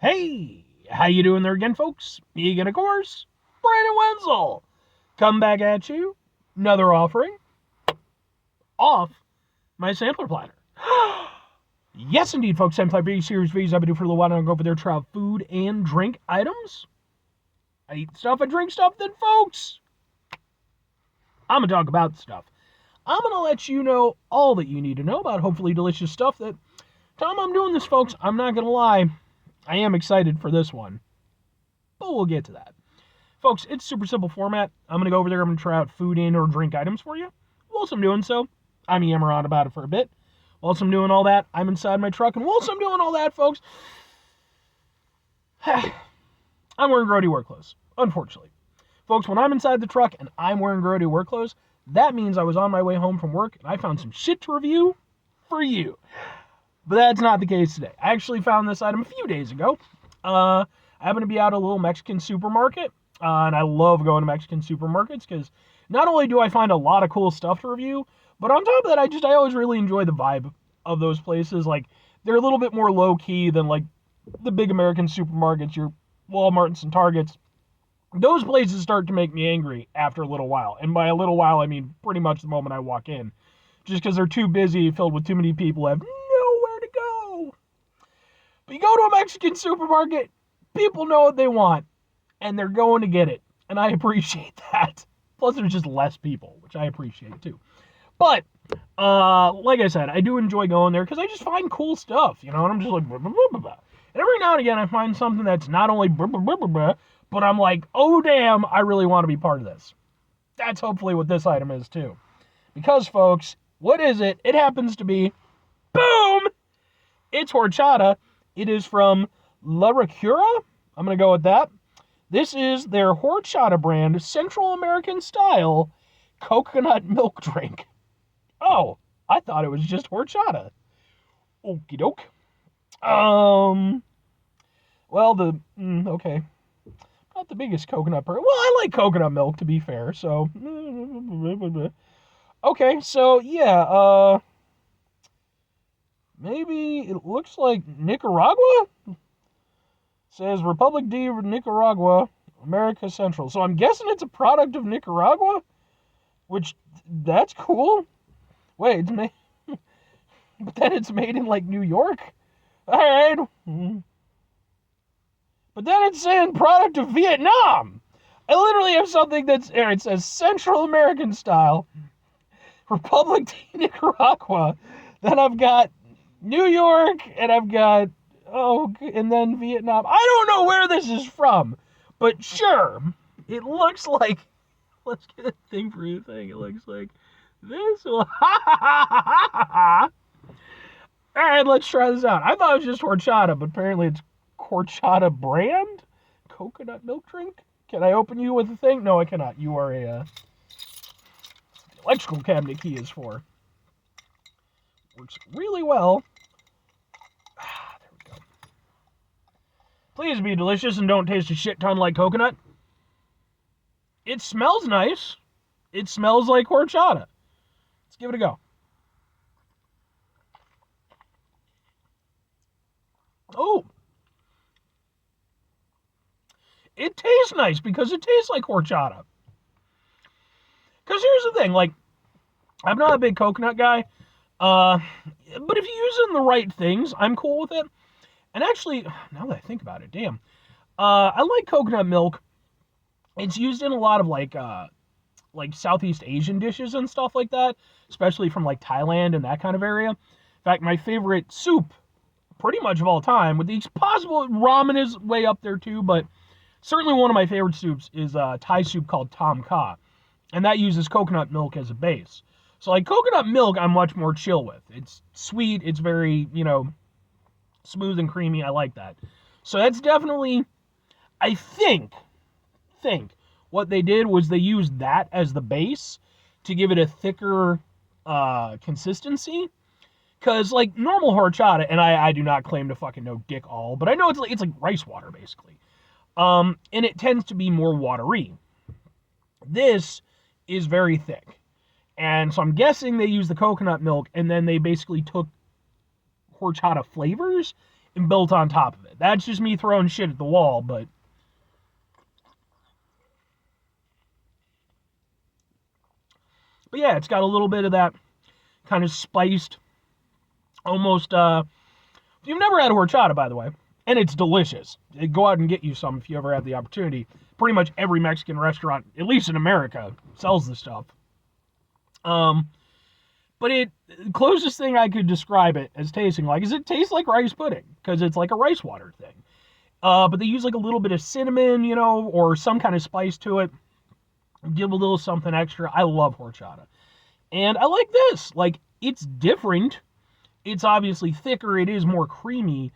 Hey, how you doing there again, folks? Egan, of course, Brandon Wenzel. Come back at you. Another offering off my sampler platter. Yes, indeed, folks. Sampler series videos I've been doing for a little while now. I go over there, try out food and drink items. I eat stuff, I drink stuff, then, folks, I'm going to talk about stuff. I'm going to let you know all that you need to know about hopefully delicious stuff that, time I'm doing this, folks, I'm not going to lie, I am excited for this one. But we'll get to that. Folks, it's super simple format. I'm going to go over there. I'm going to try out food and or drink items for you. Whilst I'm doing so, I'm yammering on about it for a bit. Whilst I'm doing all that, I'm inside my truck. And whilst I'm doing all that, folks, I'm wearing grody work clothes, unfortunately. Folks, when I'm inside the truck and I'm wearing grody work clothes, that means I was on my way home from work and I found some shit to review for you. But that's not the case today. I actually found this item a few days ago. I happened to be out at a little Mexican supermarket, and I love going to Mexican supermarkets because not only do I find a lot of cool stuff to review, but on top of that, I always really enjoy the vibe of those places. Like, they're a little bit more low-key than, like, the big American supermarkets, your Walmarts and Targets. Those places start to make me angry after a little while, and by a little while, I mean pretty much the moment I walk in, just because they're too busy, filled with too many people, have nowhere to go. But you go to a Mexican supermarket, people know what they want, and they're going to get it, and I appreciate that. Plus, there's just less people, which I appreciate too. But, like I said, I do enjoy going there because I just find cool stuff, you know, and I'm just like, blah, blah, blah, blah. And every now and again, I find something that's not only blah, blah, blah, blah, blah, but I'm like, oh, damn, I really want to be part of this. That's hopefully what this item is, too. Because, folks, what is it? It happens to be, boom, it's horchata. It is from Ricurá. I'm going to go with that. This is their horchata brand, Central American style coconut milk drink. Oh, I thought it was just horchata. Okie doke. Well, okay. Not the biggest coconut person. Well, I like coconut milk, to be fair, so. Okay, so, yeah, maybe it looks like Nicaragua? It says Republic de Nicaragua, America Central. So I'm guessing it's a product of Nicaragua? Which, that's cool. Wait, it's made, but then it's made in, like, New York? Alright. But then it's saying product of Vietnam. I literally have something that's, it says Central American style, Republic de Nicaragua. Then I've got New York, and I've got, and then Vietnam. I don't know where this is from, but sure, it looks like, let's get a thing for you thing. It looks like this one. Alright, let's try this out. I thought it was just horchata, but apparently it's horchata brand? Coconut milk drink? Can I open you with a thing? No, I cannot. You are the electrical cabinet key is for. Works really well. There we go. Please be delicious and don't taste a shit ton like coconut. It smells nice. It smells like horchata. Let's give it a go. Oh. It tastes nice because it tastes like horchata. Because here's the thing, like, I'm not a big coconut guy, but if you use it in the right things, I'm cool with it. And actually, now that I think about it, damn, I like coconut milk. It's used in a lot of, like Southeast Asian dishes and stuff like that, especially from, like, Thailand and that kind of area. In fact, my favorite soup, pretty much of all time, with the possible, ramen is way up there too, but certainly one of my favorite soups is a Thai soup called Tom Kha, and that uses coconut milk as a base. So, like, coconut milk I'm much more chill with. It's sweet, it's very, smooth and creamy. I like that. So that's definitely, I think what they did was they used that as the base to give it a thicker consistency. Because, like, normal horchata, and I do not claim to fucking know dick all, but I know it's like rice water, basically. And it tends to be more watery. This is very thick. And so I'm guessing they used the coconut milk, and then they basically took horchata flavors and built on top of it. it. That's just me throwing shit at the wall, but yeah, it's got a little bit of that kind of spiced, almost, if you've never had horchata, by the way, and it's delicious, go out and get you some if you ever have the opportunity. Pretty much every Mexican restaurant, at least in America, sells this stuff. But the closest thing I could describe it as tasting like is it tastes like rice pudding, because it's like a rice water thing. But they use like a little bit of cinnamon, or some kind of spice to it. Give a little something extra. I love horchata. And I like this. Like, it's different. It's obviously thicker. It is more creamy.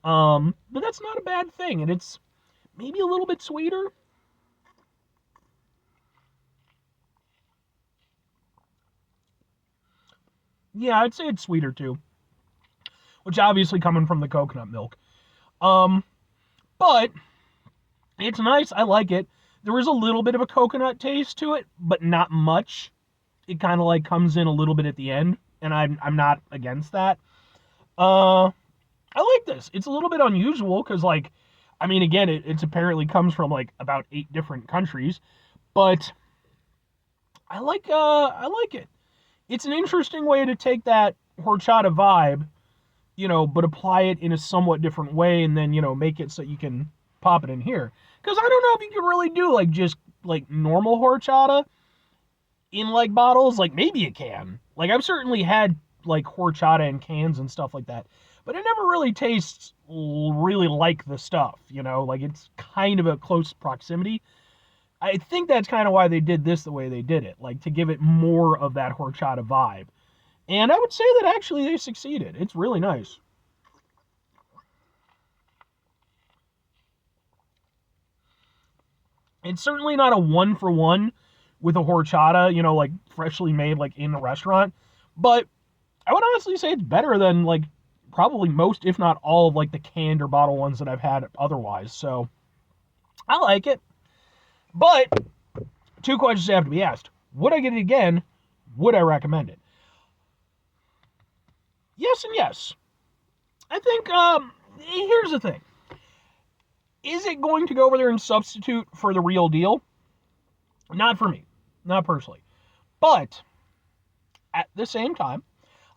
But that's not a bad thing. And it's maybe a little bit sweeter. Yeah, I'd say it's sweeter too. Which obviously coming from the coconut milk. But it's nice. I like it. There is a little bit of a coconut taste to it, but not much. It kind of like comes in a little bit at the end, and I'm not against that. I like this. It's a little bit unusual because, like, I mean, again, it's apparently comes from like about 8 different countries, but I like it. It's an interesting way to take that horchata vibe, but apply it in a somewhat different way, and then make it so you can pop it in here. Because I don't know if you can really do like just like normal horchata in like bottles. Like maybe you can. Like I've certainly had like horchata in cans and stuff like that, but it never really tastes really like the stuff. Like it's kind of a close proximity. I think that's kind of why they did this the way they did it, like to give it more of that horchata vibe. And I would say that actually they succeeded. It's really nice. It's certainly not a one for one with a horchata, like freshly made, like in the restaurant. But I would honestly say it's better than like probably most, if not all, of like the canned or bottle ones that I've had otherwise. So I like it. But 2 questions have to be asked. Would I get it again? Would I recommend it? Yes and yes. I think, here's the thing. Is it going to go over there and substitute for the real deal? Not for me. Not personally. But, at the same time,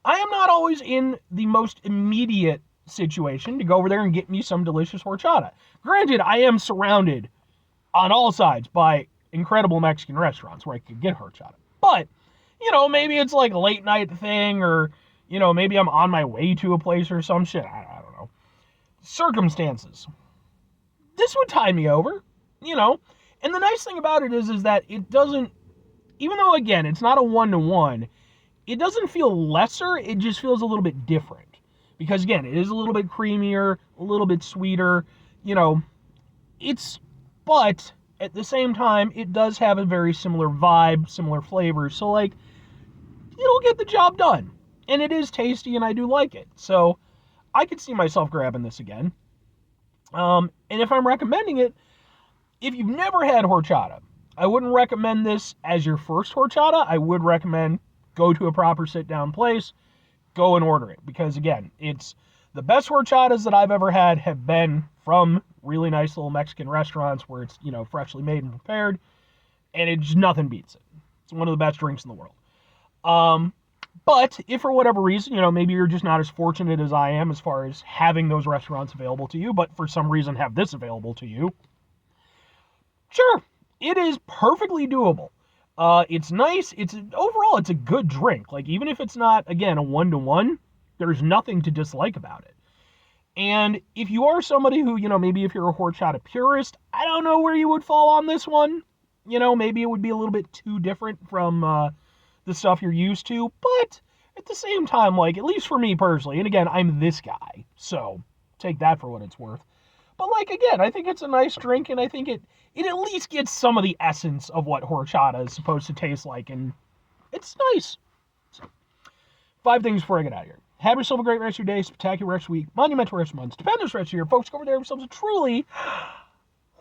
I am not always in the most immediate situation to go over there and get me some delicious horchata. Granted, I am surrounded on all sides by incredible Mexican restaurants where I could get horchata. But, maybe it's like a late night thing, or, maybe I'm on my way to a place or some shit. I don't know. Circumstances. This would tide me over, And the nice thing about it is that it doesn't, even though, again, it's not a one-to-one, it doesn't feel lesser, it just feels a little bit different. Because, again, it is a little bit creamier, a little bit sweeter, but at the same time, it does have a very similar vibe, similar flavors. So, like, it'll get the job done. And it is tasty, and I do like it. So, I could see myself grabbing this again. And if I'm recommending it, if you've never had horchata, I wouldn't recommend this as your first horchata. I would recommend go to a proper sit-down place, go and order it. Because, again, it's the best horchatas that I've ever had have been from really nice little Mexican restaurants where it's, freshly made and prepared, and it just nothing beats it. It's one of the best drinks in the world. But if for whatever reason, maybe you're just not as fortunate as I am as far as having those restaurants available to you, but for some reason have this available to you, sure, it is perfectly doable. It's nice. Overall, it's a good drink. Like, even if it's not, again, a one-to-one, there's nothing to dislike about it. And if you are somebody who, maybe if you're a horchata purist, I don't know where you would fall on this one. Maybe it would be a little bit too different from the stuff you're used to, but at the same time, like, at least for me personally, and again, I'm this guy, so take that for what it's worth. But, like, again, I think it's a nice drink, and I think it at least gets some of the essence of what horchata is supposed to taste like, and it's nice. So, 5 things before I get out of here. Have yourself a great rest of your day, spectacular rest of your week, monumental rest of your month, stupendous rest of your year. Folks, go over there and yourselves a truly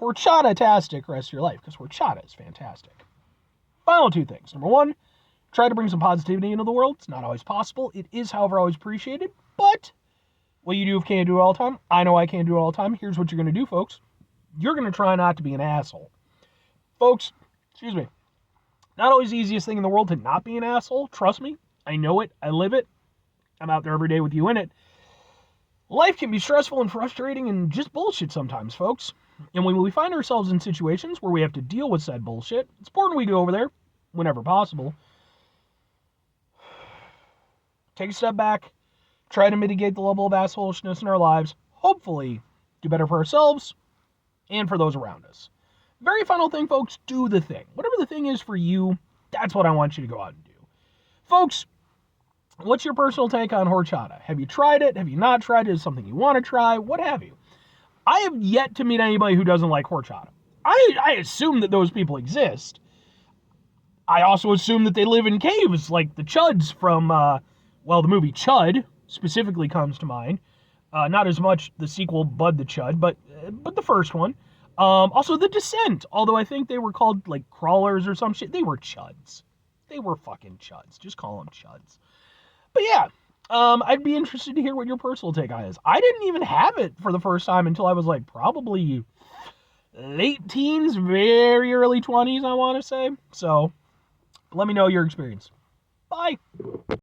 horchata-tastic rest of your life, because horchata is fantastic. Final 2 things. Number 1, try to bring some positivity into the world. It's not always possible. It is, however, always appreciated. But What you do if you can't do it all the time? I know I can't do it all the time. Here's what you're going to do, folks. You're going to try not to be an asshole. Folks, excuse me. Not always the easiest thing in the world to not be an asshole. Trust me. I know it. I live it. I'm out there every day with you in it. Life can be stressful and frustrating and just bullshit sometimes, folks. And when we find ourselves in situations where we have to deal with said bullshit, it's important we go over there whenever possible. Take a step back. Try to mitigate the level of assholishness in our lives. Hopefully, do better for ourselves and for those around us. Very final thing, folks, do the thing. Whatever the thing is for you, that's what I want you to go out and do. Folks, what's your personal take on horchata? Have you tried it? Have you not tried it? Is it something you want to try? What have you? I have yet to meet anybody who doesn't like horchata. I assume that those people exist. I also assume that they live in caves like the Chuds from, the movie Chud specifically comes to mind. Not as much the sequel Bud the Chud, but the first one. Also The Descent, although I think they were called like crawlers or some shit. They were Chuds. They were fucking Chuds. Just call them Chuds. But yeah, I'd be interested to hear what your personal take on it is. I didn't even have it for the first time until I was like probably late teens, very early 20s, I want to say. So let me know your experience. Bye.